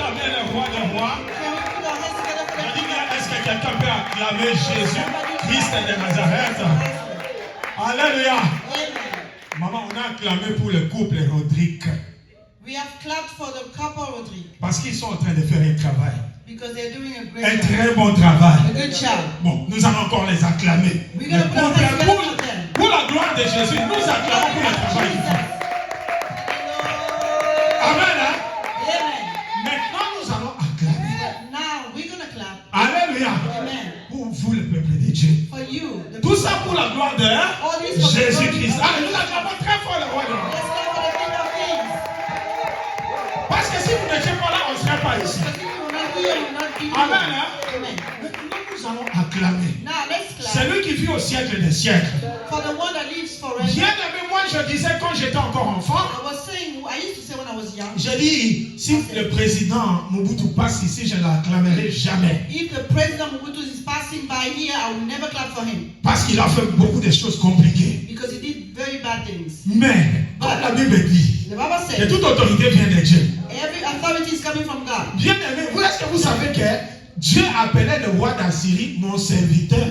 acclamer le roi des rois? Est-ce que quelqu'un peut acclamer Jésus, Christ de Nazareth? Alléluia. Maman, on a acclamé pour le couple Rodrigue. We have clapped for the couple Rodrigue. Parce qu'ils sont en train de faire un travail. Because they're doing a great Un job. très bon travail. A good job. Bon, nous allons encore les acclamer. We're going to put our hands together for them. Pour la gloire de Jésus, nous acclamons pour le travail. Amen. Hein? Amen. Maintenant, nous allons acclamer. Now we're going to clap. Alléluia. Amen. Pour vous, le peuple de Dieu. For you. Tout ça pour la gloire de Jésus-Christ. Allez, nous acclamons très fort le roi de roi. Let's clap for the King of Kings. Parce que si vous n'étiez pas là, on ne serait pas ici. Because if you were not here, you would not be here. Amen. Hein? Amen. Maintenant, nous allons acclamer. Now let's clap Celui qui vit au siècle des siècles. for the one that lives forever. Bien aimé, moi je disais quand j'étais encore enfant, I used to say when I was young, j'ai dit, si le président Mobutu passe ici, je ne l'acclamerai jamais. if the president Mobutu is passing by here, I will never clap for him. Parce qu'il a fait beaucoup de choses compliquées. Because he did very bad things. Mais, comme la Bible dit, The Bible que said, toute autorité vient de Dieu. every authority is coming from God. Bien aimé, est-ce que vous savez que Dieu appelait le roi d'Assyrie mon serviteur?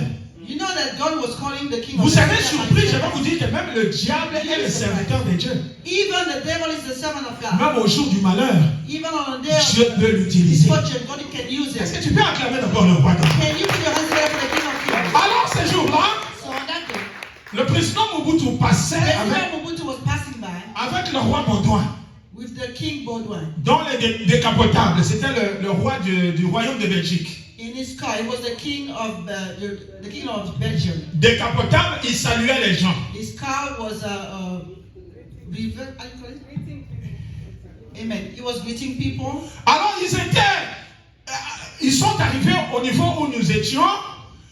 You know that God was calling the king Vous of savez, Assyria surpris, my je vais servant. vous dire que même le diable est le serviteur de Dieu. Even the devil is the servant of God. Même au jour du malheur, Even on the day Dieu of peut l'utiliser. misfortune, God can use Est-ce it. que tu peux acclamer d'abord le roi d'Assyrie? Can you put your hands together for the king of kings? Alors, ce jour-là, So on that day, le président Mobutu passait President Mobutu was passing by avec le roi Baudouin. with the king Baudouin. Dans les décapotables, c'était le roi du royaume de Belgique. In his car, it was the king of Belgium. Décapotable, il saluait les gens. His car was a river. How you call it? Amen. He was greeting people. Alors ils sont arrivés au niveau où nous étions.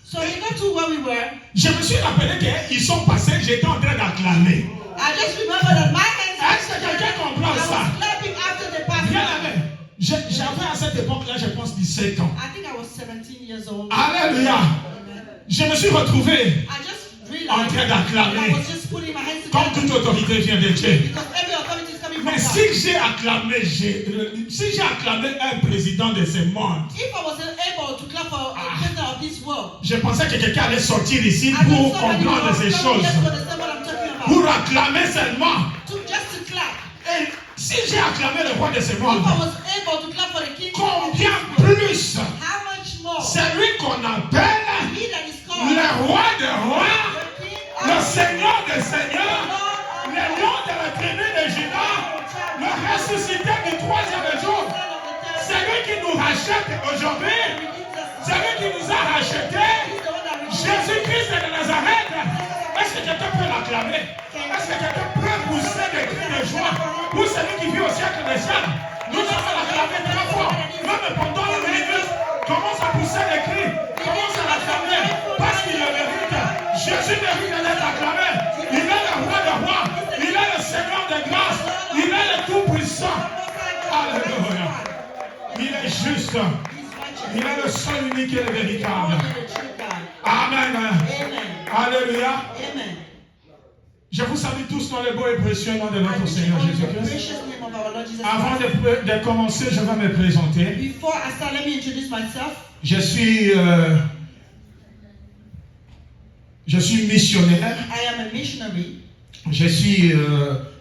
So they got to where we were. Je me suis rappelé qu'ils sont passés, j'étais en train d'acclamer. I just remember that my hands. Est-ce que quelqu'un comprend I was ça? clapping after the passing. Bien aimé. J'avais à cette époque-là, je pense, 17 ans. I think I was 17 years old. Alléluia. Amen. Je me suis retrouvé I just en train realized that d'acclamer. I was just putting my hands Comme together. toute autorité vient de Dieu. Because every authority is coming from Mais God. si j'ai acclamé, si j'ai acclamé un président de ce monde, If I was able to clap for a president of this world, je pensais que quelqu'un allait sortir ici I pour thought somebody comprendre was ces coming choses. just to understand what I'm talking about. Pour acclamer seulement. Just to clap. Et si j'ai acclamé le roi de ce If monde, I was able to clap for the king of combien this world, plus how much more? celui qu'on appelle He that is called le roi des rois, the king le of Seigneur des seigneurs, Lord le lion de la tribu de Juda, le ressuscité du troisième jour, celui qui nous rachète aujourd'hui, celui qui nous a rachetés, Jésus-Christ de Nazareth. Est-ce que quelqu'un peut l'acclamer? Est-ce que quelqu'un peut pousser des cris de joie pour celui qui vit au siècle des siècles? Nous allons l'acclamer très fort. Même pendant le minute, commence à pousser des cris. Commence à l'acclamer parce qu'il le mérite. Jésus mérite d'être acclamé. Il est le roi des rois. Il est le Seigneur des grâces. Il est le tout-puissant. Alléluia. Il est juste. Il est le seul, unique et le véritable. Amen. Alléluia. Amen. Je vous salue tous dans le beau et précieux nom de notre Seigneur Jésus-Christ. Avant de commencer, je vais me présenter. Before I start, let me introduce myself. Je suis missionnaire. I am a missionary, Je suis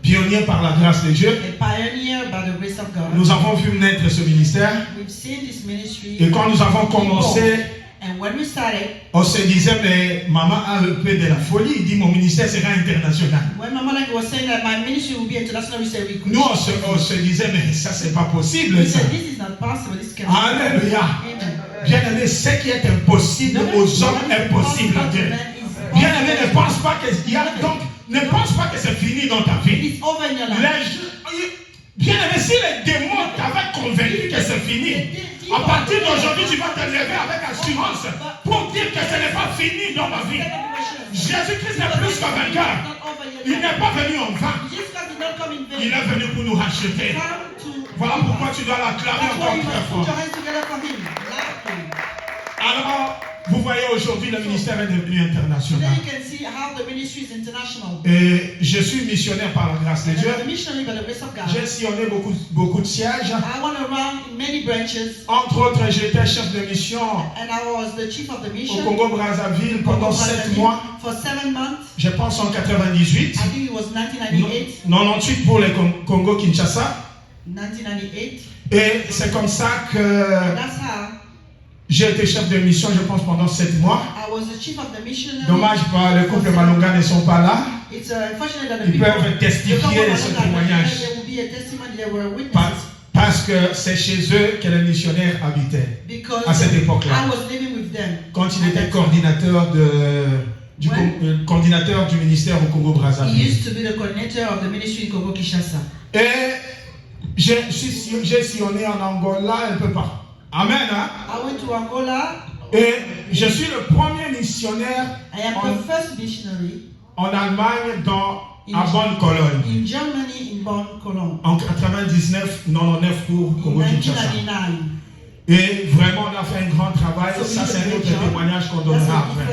pionnier par la grâce de Dieu. a pioneer by the grace of God. Nous avons vu naître ce ministère. We've seen this ministry. Et quand nous avons commencé, And when we started, on se disait, mais maman a un peu de la folie. Il dit, mon ministère sera international. when Mama Lang was saying that my ministry will be international, we said we could. Nous, on se disait, mais ça, c'est pas possible. We Ça. said this is not possible. This cannot. Alléluia. Amen. Bien-aimé, ce qui est impossible aux hommes est possible à Dieu. Bien-aimé, ne pense pas qu'il y a donc, ne pense pas que c'est fini dans ta vie. It's over in your life. Bien-aimé, si les démons t'avaient convaincu que c'est fini, à partir d'aujourd'hui, tu vas te lever avec assurance pour dire que ce n'est pas fini dans ma vie. Jésus-Christ est plus qu'un vainqueur. Il n'est pas venu en vain. Il est venu pour nous racheter. Voilà pourquoi tu dois l'acclamer encore très fort. Alors, Vous voyez aujourd'hui le ministère est devenu international. Today you can see how the ministry is international. Et je suis missionnaire par la grâce de And Dieu. I'm a missionary by the grace of God. J'ai sillonné beaucoup de sièges. I went around in many branches. Entre autres, j'étais chef de mission And I was the chief of the au mission. Congo-Brazzaville pendant 7 mois. For 7 months. Je pense en 98. I think it was 1998. 98 pour les Congo-Kinshasa. 1998. Et c'est comme ça que That's how j'ai été chef de mission, je pense, pendant 7 mois. I was the chief of the mission. Dommage, le couple Malonga ne sont pas là. It's unfortunate that the Ils people peuvent testifier de ce témoignage. There will be a testimony, there were witnesses. Parce que c'est chez eux que les missionnaires habitaient. Because à cette époque-là. I was living with them. Quand il était coordinateur coordinateur du ministère au He Congo-Brazzaville. used to be the coordinator of the ministry in Congo-Kinshasa. Et j'ai sillonné en Angola un peu partout. Amen. Hein? I went to Angola. Et je suis le premier missionnaire I am the first missionary en Allemagne à Bonn-Cologne. In Germany, in Bonn-Cologne. En 99 pour Congo-Kinshasa. 1999. Et vraiment, on a fait un grand travail. So ça, c'est un autre témoignage qu'on donnera après.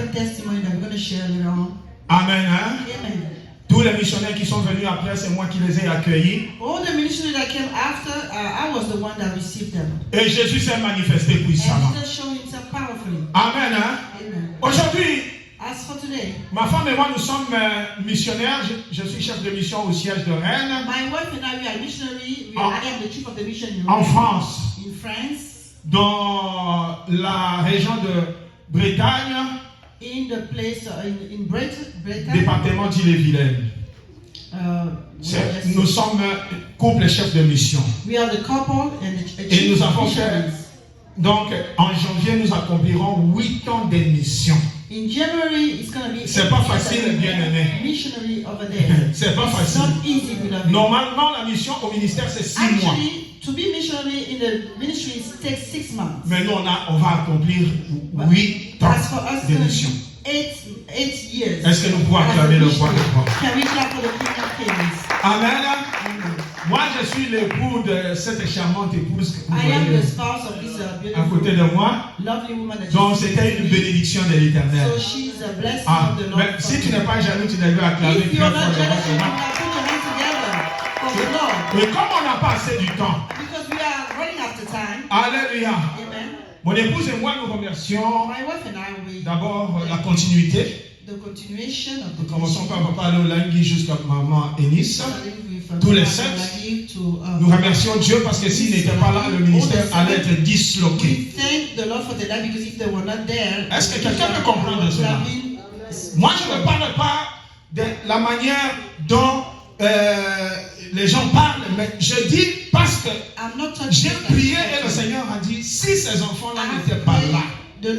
Amen. Hein? Amen. Tous les missionnaires qui sont venus après, c'est moi qui les ai accueillis. All the missionaries that came after, I was the one that received them. Et Jésus s'est manifesté puissamment. And Jesus showed himself powerfully. Amen. Hein? Amen. Aujourd'hui, as for today, ma femme et moi, nous sommes missionnaires. Je suis chef de mission au siège de Rennes. My wife and I, we are missionary. I am the chief of the mission en France. In France. Dans la région de Bretagne. In the place in Bretagne. Département d'Ille-et-Vilaine. Nous sommes couple et chef de mission. We are the couple and the et nous avons fait. Donc, en janvier, nous accomplirons 8 ans de mission. In January, it's going to be. C'est pas facile, bien aimé. Missionary over there. C'est pas facile. Not easy, beloved. Normalement, la mission au ministère, c'est 6 mois. To be missionary in the ministry takes 6 months. Mais nous, on va accomplir 8 ans de mission. 8 years. Est-ce que nous pouvons acclamer le roi de roi? Can we clap for the King of Kings? Amen. Moi, je suis l'époux de cette charmante épouse que vous I am voyez the spouse of this à côté de moi. Lovely woman that Donc, c'était une bénédiction de l'Éternel. So she's a blessing of the Lord. Mais si tu n'es pas jaloux, tu devrais acclamer très fort le roi de roi. Et comme on n'a pas assez du temps, because we are running after time. Alléluia. Amen. Mon épouse et moi, nous remercions d'abord la continuité. Nous commençons par Papa Lolangui jusqu'à Maman Ennis. Tous les sept. Nous remercions Dieu parce que s'il n'était pas là, le ministère allait être disloqué. Est-ce que quelqu'un peut comprendre cela? Moi, je ne parle pas de la manière dont les gens parlent, mais je dis parce que j'ai prié et le Seigneur a dit, si ces enfants-là n'étaient pas là, le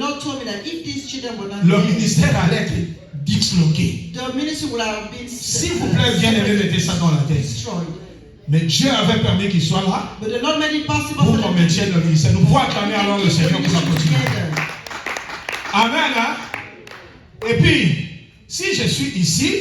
ministère allait être disloqué. S'il vous plaît, bien aimé, mettez ça dans la tête. Mais Dieu avait permis qu'il soit là pour qu'on maintienne le ministère. Nous pouvons acclamer alors le Seigneur pour la continuité. Amen. Hein? Et puis, si je suis ici,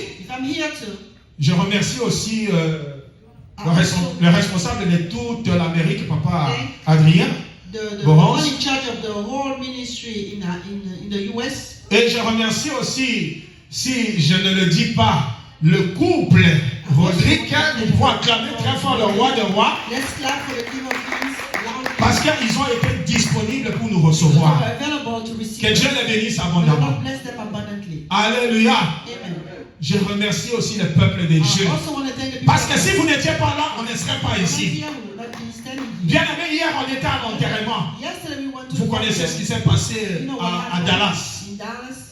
je remercie aussi le responsable de toute l'Amérique, Papa Adrien. The one in charge of the whole ministry in the US. Et je remercie aussi, si je ne le dis pas, le couple Rodrigue. Nous pouvons acclamer très fort le roi de rois. Parce qu'ils ont été disponibles pour nous recevoir. Que Dieu les bénisse abondamment. Alléluia. Je remercie aussi le peuple de Dieu. Parce que si vous n'étiez pas là, on ne serait pas ici. Bien aimé, hier on était à l'enterrement. Vous connaissez ce qui s'est passé à Dallas.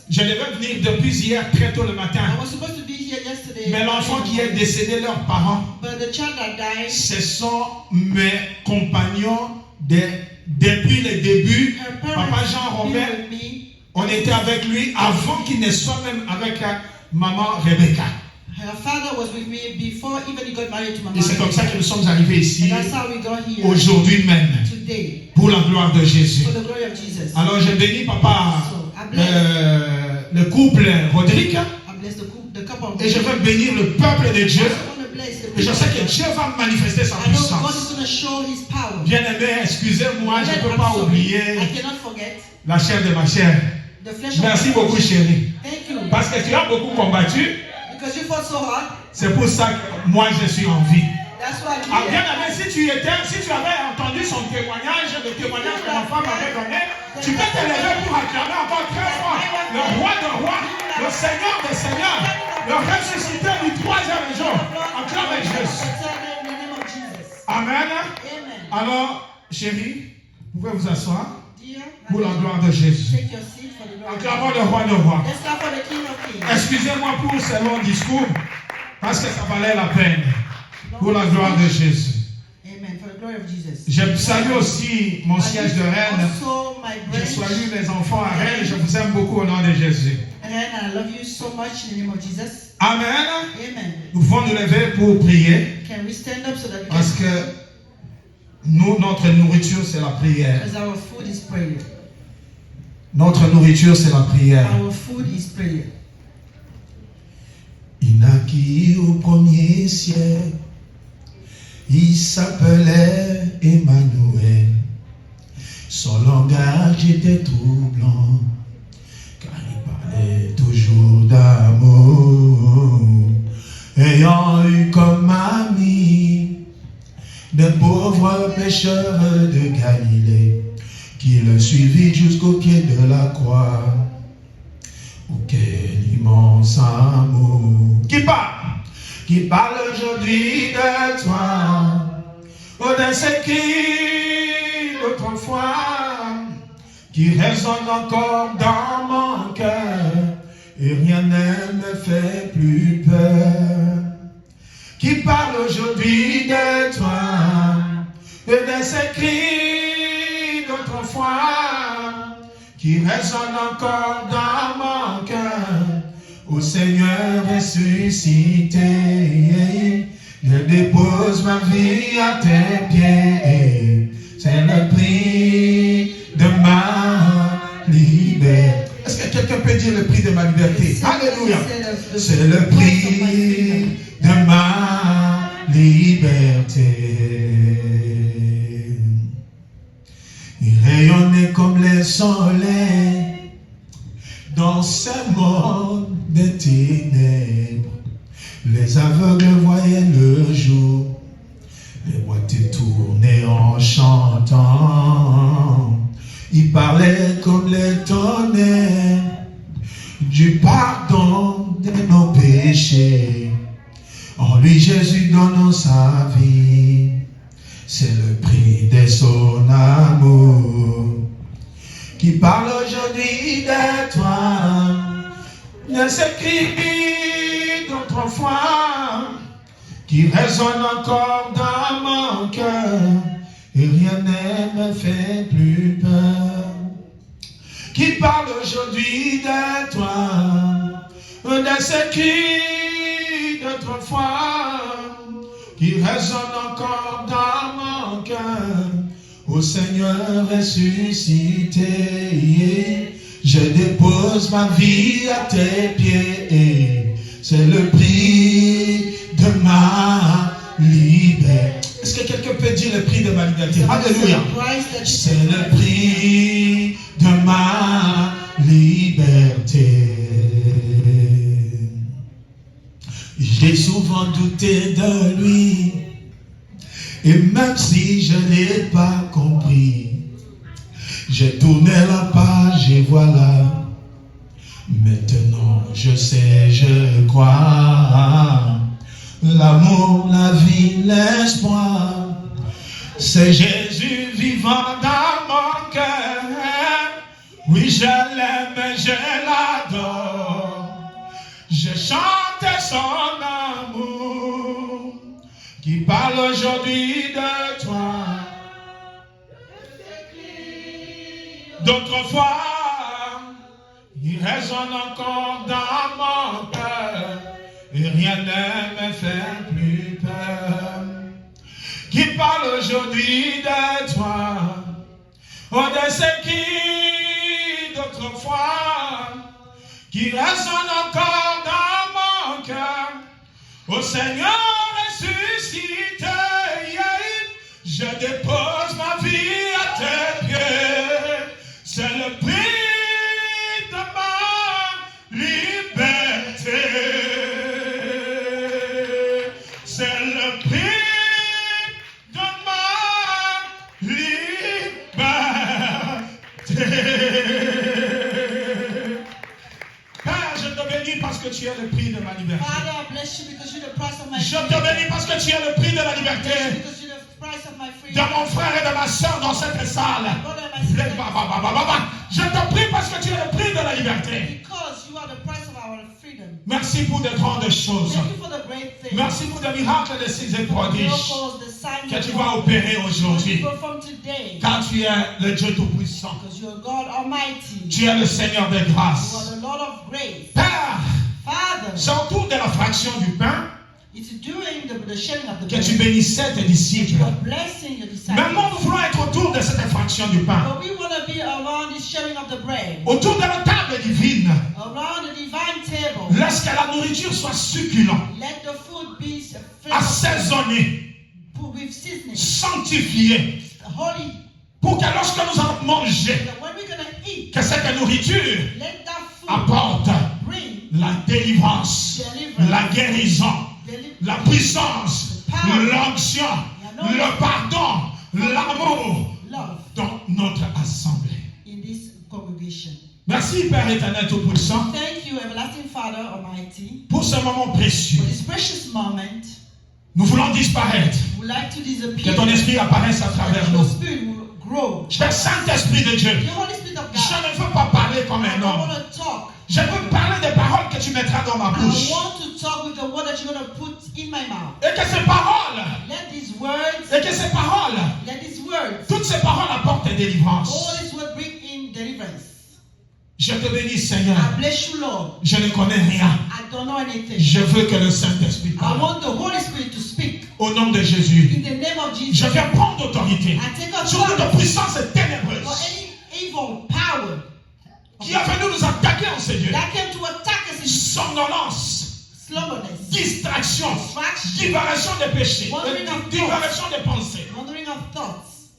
Je devais venir depuis hier très tôt le matin. Mais l'enfant qui est décédé, leurs parents, ce sont mes compagnons depuis le début. Papa Jean-Robert, on était avec lui avant qu'il ne soit même avec maman Rebecca. Her father was with me before even he got married to Mama. Et c'est comme ça que nous sommes arrivés ici aujourd'hui même pour la gloire de Jésus. For the glory of Jesus. Alors je bénis papa le couple Rodrigue et je veux bénir le peuple de Dieu et je sais que Dieu va manifester sa puissance. Bien aimé, excusez-moi, je ne peux pas oublier la chair de ma chair. the flesh of Merci the beaucoup, flesh. chérie. Thank you. Parce que tu as beaucoup combattu. Because you fought so hard. C'est pour ça que moi, je suis en vie. That's why I'm Ah, bien here. aimé, si tu avais entendu son témoignage, le témoignage que ma femme avait donné, tu peux te lever pour acclamer encore très fort le roi des rois, le Seigneur des seigneurs, le ressuscité du troisième jour. Acclame Jésus. Amen. Alors, chérie, vous pouvez vous asseoir pour la gloire de Jésus. Take your seat for the glory. Acclamons le roi des rois. Let's clap for the King of Kings. Excusez-moi pour ce long discours, parce que ça valait la peine. Pour la gloire de Jésus. Amen. For the glory of Jesus. Je salue aussi mon siège de reine. Also, my Je branch. salue les enfants à Rennes. Je vous aime beaucoup au nom de Jésus. And I love you so much in the name of Jesus. Amen. Amen. Nous pouvons nous lever pour prier. Can we stand up so that we Parce can? que nous, notre nourriture, c'est la prière. Because our food is prayer. Notre nourriture, c'est la prière. Our food is prayer. Il naquit au premier siècle. Il s'appelait Emmanuel. Son langage était troublant, car il parlait toujours d'amour. Ayant eu comme ami de pauvres pécheurs de Galilée, qui le suivit jusqu'au pied de la croix. Oh, quel immense amour! Qui parle aujourd'hui de toi, oh, de ce qui d'autrefois, qui résonne encore dans mon cœur, et rien ne me fait plus peur. Qui parle aujourd'hui de toi, et de ce cri d'autrefois, qui résonne encore dans mon cœur. Ô Seigneur ressuscité, je dépose ma vie à tes pieds. C'est le prix de ma liberté. Est-ce que quelqu'un peut dire le prix de ma liberté? Alléluia. C'est le prix de ma liberté. Il rayonnait comme le soleil dans ce monde des ténèbres. Les aveugles voyaient le jour, les boîtiers tournaient en chantant. Il parlait comme les tonnerres du pardon de nos péchés. En lui Jésus donnant sa vie, c'est le prix de son amour. Qui parle aujourd'hui de toi, de ce cri d'autrefois, qui résonne encore dans mon cœur, et rien ne me fait plus peur. Qui parle aujourd'hui de toi, de ce cri d'autrefois, qui résonne encore dans mon cœur. Ô Seigneur ressuscité, je dépose ma vie à tes pieds. C'est le prix de ma liberté. Est-ce que quelqu'un peut dire le prix de ma liberté? Alléluia. C'est le prix de ma liberté. J'ai souvent douté de lui. Et même si je n'ai pas compris, j'ai tourné la page et voilà. Maintenant je sais, je crois. L'amour, la vie, l'espoir, c'est Jésus vivant dans mon cœur. Oui, je l'aime, je l'adore. Je chante son amour. Qui parle aujourd'hui de toi, d'autrefois, il résonne encore dans mon cœur, et rien ne me fait plus peur. Qui parle aujourd'hui de toi, oh, de ce qui d'autrefois, qui résonne encore dans mon cœur, ô Seigneur ressuscité, je dépose ma vie à tes pieds. C'est le prix de parce que tu es le prix de ma liberté. Father, I bless you because you're the price of my Je freedom. te bénis parce que tu es le prix de la liberté Because you're the price of my de freedom. mon frère et de ma soeur dans cette salle. Brother and my sister, Je te prie parce que tu es le prix de la liberté. because you are the price of our freedom. Merci pour de grandes choses. Thank you for the great things. Merci pour des miracles, des signes et prodiges Miracles, the signs que tu and vas wonders opérer that aujourd'hui. you perform today. Car tu es le Dieu Tout-Puissant. Because you are God Almighty. Tu es le Seigneur des You grâces. are the Lord of grace. Père, Father, c'est autour de la fraction du pain it's during the sharing of the que tu bread bénissais tes disciples. you are blessing your disciples. Maintenant, nous voulons être autour de cette fraction du pain. But we want to be around this sharing of the bread. Autour de la table divine. Around the divine table. Laisse que la nourriture soit succulente, Let the food be assaisonnée, with seasoning. sanctifiée. Holy. Pour que lorsque nous allons manger, That when we're going to eat, que cette nourriture let that food apporte bring la délivrance, la guérison, la puissance, l'onction, le pardon, l'amour love dans notre assemblée. in this congregation. Merci Père éternel Tout-Puissant Thank you, everlasting Father Almighty, pour ce moment précieux. for this precious moment. Nous voulons disparaître. We would like to Que disappear. ton esprit apparaisse à travers That your nous. spirit will grow. Cher Saint-Esprit de Dieu, The Holy Spirit of je God. ne veux pas parler comme I un don't homme. want to talk. Je veux parler des paroles que tu mettras dans ma I bouche. want to talk with the word that you're going to put in my mouth. Et que ces paroles, Let these words, let these words, toutes ces paroles apportent délivrance. all these words bring in deliverance. Je te bénis, Seigneur. I bless you, Lord. Je ne connais rien. I don't know anything. Je veux que le Saint-Esprit I parle. want the Holy Spirit to speak. Au nom de Jésus, In the name of Jesus. je viens prendre autorité I take sur toute authority puissance for ténébreuse any evil power qui a venu nous attaquer en ces lieux. that came to attack us in Somnolence, slowness, distraction, distraction, divagation des péchés, Wandering of divagation des pensées, wandering of thoughts,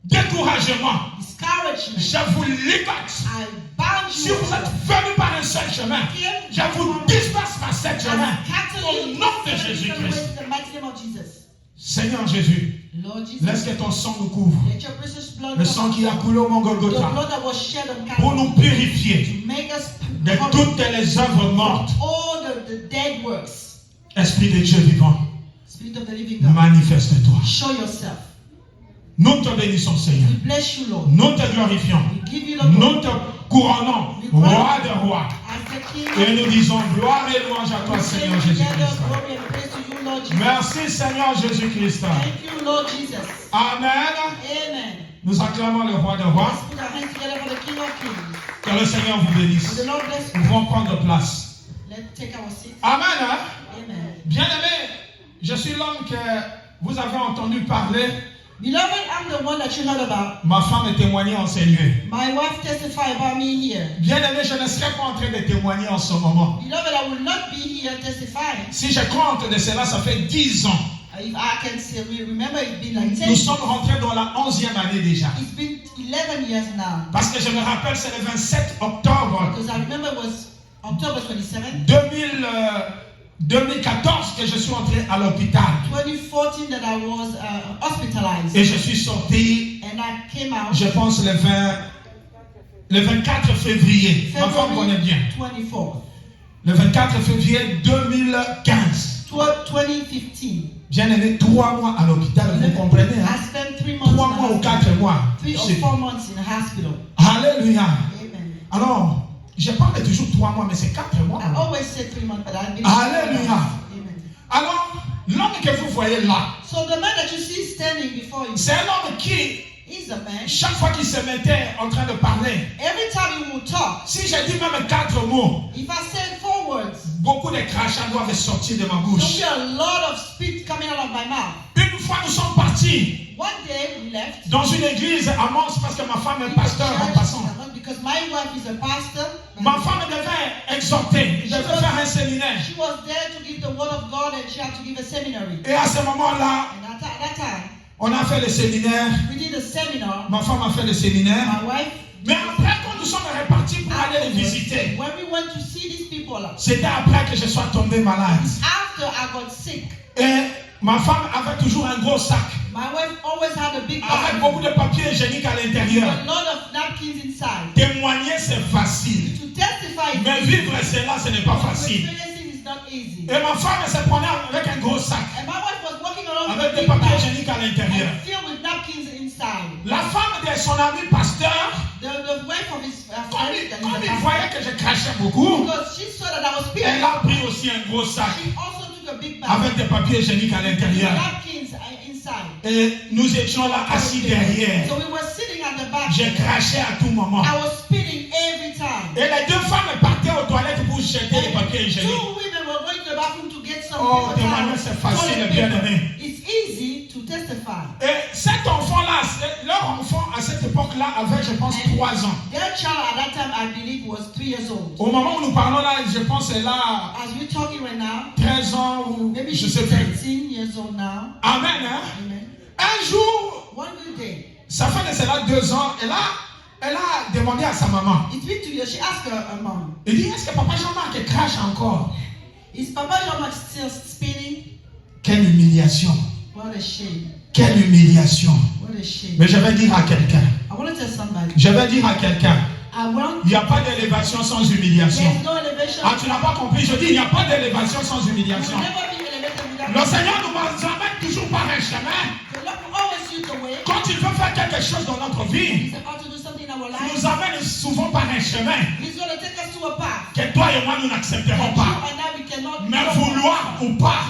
découragement. discouragement. Je vous ligote. I bound Si you. vous êtes venu par un seul chemin, je vous disperse par sept chemins. Au nom de Jésus-Christ. In the mighty name of Jesus. Seigneur Jésus, Lord Jesus, laisse que ton sang nous couvre. let your precious blood, Le sang qui a coulé au Mont the Golgotha blood that was shed on pour Calvary, nous purifier to make us de toutes les œuvres mortes. all the dead works. Esprit de Dieu vivant, Spirit of the living God, manifeste-toi. show yourself. Nous te bénissons, Seigneur. We bless you, Lord. Nous te glorifions. We give you the Nous glory te couronnons, roi de rois. as the King. Et nous disons gloire et louange à toi, We say Seigneur together Jésus-Christ. glory and praise to you, Lord Jesus. Merci, Seigneur Jésus-Christ. Thank you, Lord Jesus. Amen. Amen. Nous acclamons le roi de rois. Let's put our hands together for the King of Kings. Que le Seigneur vous bénisse. May the Lord bless Nous you. pouvons prendre place. Let's take our seats. Amen. Amen. Bien-aimé, je suis l'homme que vous avez entendu parler. Beloved, I'm the one that you heard about. Ma femme est témoignée en ces lieux. My wife testified about me here. Bien-aimé, je ne serai pas en train de témoigner en ce moment. Beloved, I will not be here testifying. Si je compte de cela, ça fait 10 ans. If I can say, remember it's been like 10 Nous sommes rentrés dans la 11e année déjà. It's been 11 years now. Parce que je me rappelle, c'est le 27 octobre Because I remember it was October 27, 2014 que je suis entré à l'hôpital. 2014 that I was hospitalized. Et je suis sorti, And I came out je pense, le 24 février. Ma femme connaît bien. 24th, Le 24 février 2015. 2015. Bien-aimé, 3 mois à l'hôpital, vous comprenez, I hein? spent 3 months 3 mois ou 4 mois. 3 or 4 months in the hospital. Alléluia. Amen. Alors, je parle toujours 3 mois, mais c'est 4 mois. I always said 3 months, but I've been Alléluia. Amen. Alors, l'homme que vous voyez là, So the man that you see standing before you c'est un homme qui, is a man. chaque fois qu'il se mettait en train de parler, Every time he will talk, si j'ai dit même 4 mots, if I said 4 words, beaucoup de crachats doivent sortir de ma there'll bouche. be a lot of spit coming out of my mouth. Une fois, nous sommes partis One day we left. dans une église à Mons parce que ma femme est pasteur en passant. Because my wife is a pastor. Ma femme devait exhorter, devait faire un séminaire. She was there to give the word of God and she had to give a seminary. Et à ce moment-là, And at that time, on a fait le séminaire. we did a seminar. Ma femme a fait le séminaire. My wife. Mais après, quand nous sommes repartis pour aller les visiter, When we went to see these people, c'était après que je sois tombé malade. after I got sick, Et ma femme avait toujours un gros sac my wife always had a big avec bag beaucoup de papiers hygiéniques à with l'intérieur. a lot of napkins inside. Témoigner, c'est facile. To testify is Mais Mais vivre cela, ce n'est pas facile. Experiencing is not easy. Et ma femme se prenait avec un gros sac, And my wife was walking around avec with des big papiers bags hygiéniques à l'intérieur. and filled with napkins inside. La femme de son ami pasteur, The wife of his comme friend, il that is a voyait pastor, que je crachais beaucoup, because she saw that I was elle spitting, a pris aussi un gros sac she also took a big bag avec des papiers hygiéniques à with l'intérieur. napkins inside. Et nous étions là assis derrière. So we were sitting at the back. Je crachais à tout moment. I was spitting every time. Et les deux femmes partaient aux toilettes pour jeter les papiers Two hygiéniques. women were going to the bathroom to get some Oh, paper témoigner, towels, c'est facile, toilet bien paper. aimé. It's easy to testify. Et cet enfant-là, leur enfant à cette époque-là avait, je pense, 3 ans. Their child at that time, I believe, was 3 years old. Au moment où nous parlons là, je pense qu'elle a As we're talking right now, 13 ans ou maybe je she's sais plus. 13 years old now. Amen. Hein? Amen. Un jour, One good day, ça fait de cela 2 ans, elle a demandé à sa maman. it's been 2 years. She asked her mom, Elle dit, est-ce que papa Jean-Marc crache encore? "Is Papa Jean-Marc still spinning?" Quelle humiliation. What a shame. Quelle humiliation. What a shame. Mais je vais dire à quelqu'un. I want to tell somebody. Je vais dire à quelqu'un. I want. Il n'y a pas d'élévation sans humiliation. There's no elevation. Ah, tu n'as pas compris. Je dis, il n'y a pas d'élévation sans You will humiliation. never be elevated without. Le Seigneur nous emmène toujours par un chemin. The Lord will always use the way. Quand il veut faire quelque chose dans notre vie, He's about to do something in our il life. nous amène souvent par un chemin He's going to take us to a path. que toi et moi nous n'accepterons You pas. and I, we cannot. Mais go. vouloir ou pas,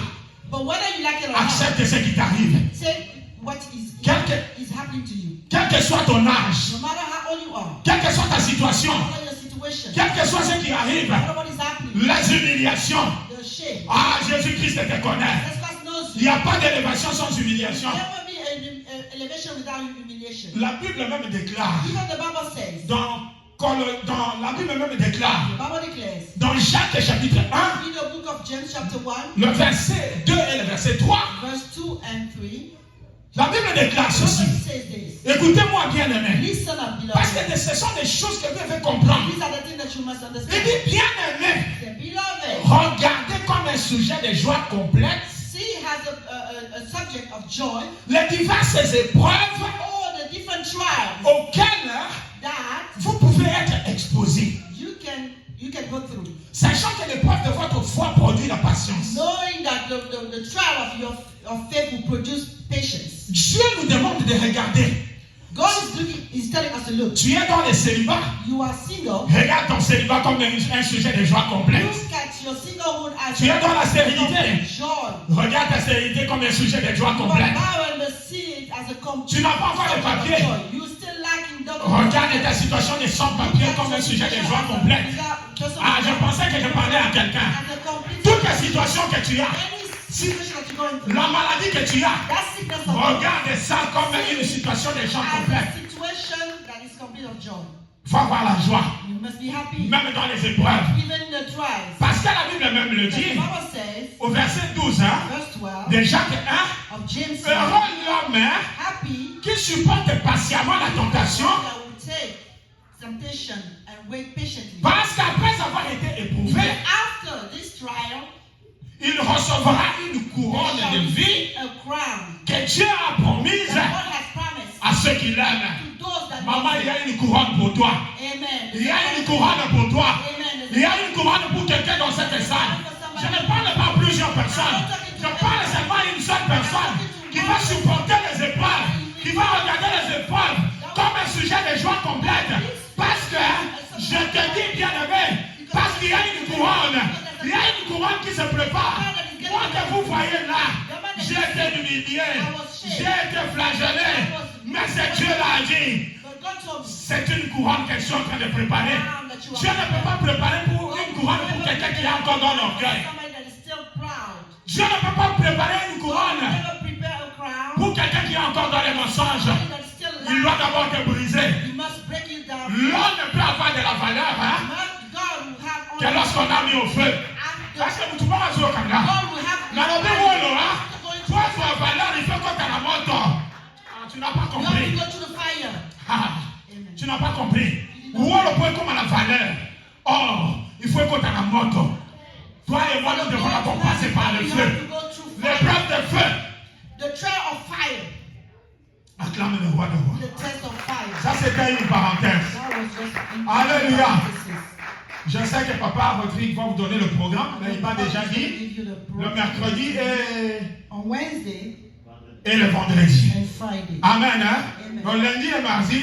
But whether you like it or not, accepte ce qui t'arrive. say what is happening to you. Quel que soit ton âge, No matter how old you are, quelle que soit ta situation, no matter your situation, quel que soit ce qui arrive, no matter what is happening, les humiliations. the shame. Ah, Jésus-Christ te connaît. Jesus Christ knows Il you. n'y a pas d'élévation sans humiliation. Never be an elevation without humiliation. La Bible même déclare, Even the Bible says, dans la Bible même déclare, the Bible declares, dans Jacques chapitre 1, in the book of James chapter 1, le verset 2 et le verset 3, verse 2 and 3, la Bible déclare the Bible ceci. says this. Écoutez-moi bien aimé. Listen up, Parce beloved. que ce sont des choses que vous devez comprendre. These are the things that you must Il understand. dit bien aimé, Say, beloved, regardez comme un sujet de joie complète see has a subject of joy, les diverses épreuves all the different trials auxquelles that vous pouvez être exposés. you can go through. Sachant que l'épreuve de votre foi produit la patience. Knowing that the trial of your faith will produce patience. Dieu nous demande de regarder. God is telling us to look. Tu es dans le célibat. You are single. Regarde ton célibat comme un sujet de joie complète. Look at your singlehood as Tu es dans la stérilité. joy. Regarde ta stérilité comme un sujet de joie You are complète. barren, but see it as a Tu n'as pas encore de papier. You still lacking documents. Regarde ta situation de sans-papier comme un sujet de joie complète. Ah, je pensais que je parlais à quelqu'un. As a complete Toute la situation que tu as, any situation that you're going through. la maladie que tu as, That sickness of regarde ça comme une situation de joie as complète. a situation that is complete of joy. Va voir la joie, You must be happy. même dans les épreuves. Even in the trials. Parce que la Bible même le The dit, Bible says, au verset 12, verse 12 de Jacques 1, of James, heureux l'homme happy qui supporte patiemment la tentation, that will take temptation and wait patiently. parce qu'après avoir été éprouvé, After this trial, il recevra une couronne there de shall vie be a crown que Dieu a promise that God has promised à ceux qui l'aiment. to those that Maman, il y love a une couronne pour toi. Him. Amen. Il y a une couronne pour toi. Amen. Il y a une couronne pour quelqu'un dans cette salle. Je ne parle pas à plusieurs personnes. Je parle seulement à une seule personne qui va supporter les épreuves, qui va regarder les épreuves comme un sujet de joie complète. Parce que, je te dis bien aimé, parce qu'il y a une couronne. Il y a une couronne qui se prépare. Moi que vous voyez là, j'ai été humilié, j'ai été flagellé, mais c'est Dieu l'a dit. But God told me, C'est une couronne que je suis en train de préparer. Dieu ne peut pas préparer pour une couronne pour quelqu'un qui est encore dans l'orgueil. somebody that is still proud. Dieu ne peut pas préparer une couronne Never prepare a crown. pour quelqu'un qui est encore dans les mensonges. Somebody that is still Il doit lying. d'abord te briser. You must break you down. L'homme ne peut avoir de la valeur God will have que only lorsqu'on a mis au feu. after. Est-ce que vous trouvez un jour comme là? God will have Nalobi wolo, toi tu as valeur, il faut que tu aies la moto. Tu n'as pas You have compris. to go to the fire. Amen. Tu n'as pas compris. Wolo peut comme la valeur. Oh, il faut que tu aies la moto. Toi et moi, nous devons d'abord passer par le You feu. have to go through fire. L'épreuve de feu. The trial of fire. Acclame le roi de roi. The test of fire. Ça, c'était une parenthèse. That was just Alléluia. Je sais que Papa Rodrigue va vous donner le programme, mais il m'a déjà dit Give you the le program. mercredi On Wednesday et le vendredi. and Friday. Amen. Hein? Amen. Donc lundi et mardi,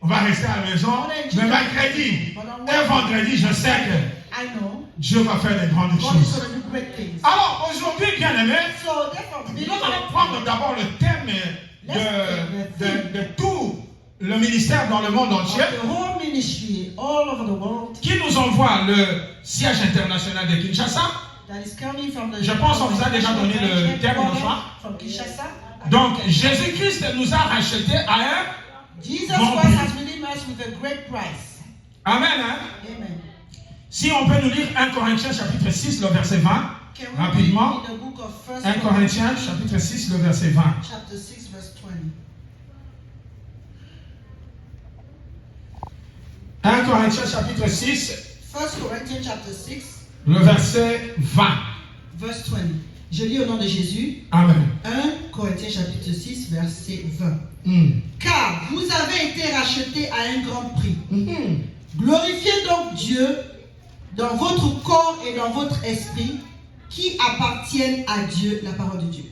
on va rester à la maison. Mais mercredi et vendredi, je sais que I know Dieu va faire des grandes God is choses. going to do great things. Alors aujourd'hui, bien aimé, So therefore, nous allons prendre d'abord le thème de tout le ministère dans le monde entier the whole ministry all over the world qui nous envoie le siège international de Kinshasa. that is coming from the. Je pense qu'on vous a déjà donné le thème une fois. From Kinshasa. Donc Jésus-Christ nous a rachetés à un. Jesus Bon Christ prix. has redeemed us with a great price. Amen. Hein? Amen. Si on peut nous lire 1 Corinthiens chapitre 6, le verset 20, Can we rapidement. read in the book of 1 Corinthiens chapitre 6, le verset 20. chapter 6, verse 20. 1 Corinthiens chapitre 6, 1 Corinthians chapter 6, le verset 20. verse 20. Je lis au nom de Jésus. Amen. 1 Corinthiens chapitre 6, verset 20. Mm. Car vous avez été rachetés à un grand prix. Mhm. Glorifiez donc Dieu dans votre corps et dans votre esprit qui appartiennent à Dieu, la parole de Dieu.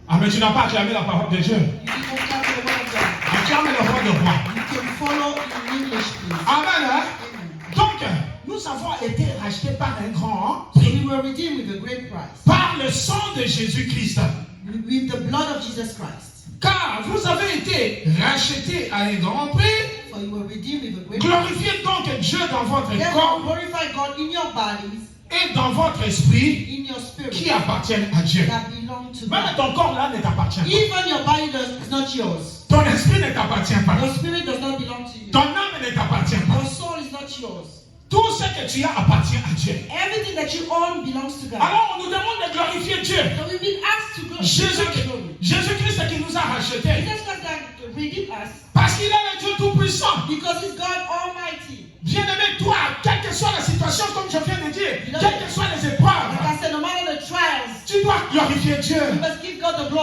Ah, mais tu n'as pas acclamé la parole de Dieu. You can clap the word of God. Acclame le roi de roi. You can follow in English, please. Amen. Hein? Amen. Donc, nous avons été rachetés par un grand So prix. we were redeemed with a great price. Par le sang de Jésus-Christ. With the blood of Jesus Christ. Car vous avez été rachetés à un grand prix. For you were redeemed with a great price. Glorifiez donc Dieu dans votre Therefore, corps glorify God in your bodies, et dans votre esprit in your spirit, qui appartiennent à Dieu. that belong to Même God. ton corps là ne t'appartient pas. Even your body is not yours. Ton esprit ne t'appartient pas. Your spirit does not belong to you. Ton âme ne t'appartient pas. Your soul is not yours. Tout ce que tu as appartient à Dieu. Everything that you own belongs to God. Alors on nous demande de glorifier Dieu. So we've been asked to glorify Jésus-Christ qui nous a rachetés. Jesus Christ that redeemed us Parce qu'il est le Dieu Tout-Puissant. because He's God Almighty. Bien-aimé, toi, quelle que soit la situation, comme je viens de dire, You know, quelles que soient les Like épreuves, I said, no matter the trials, tu dois glorifier Dieu. you must give God the glory.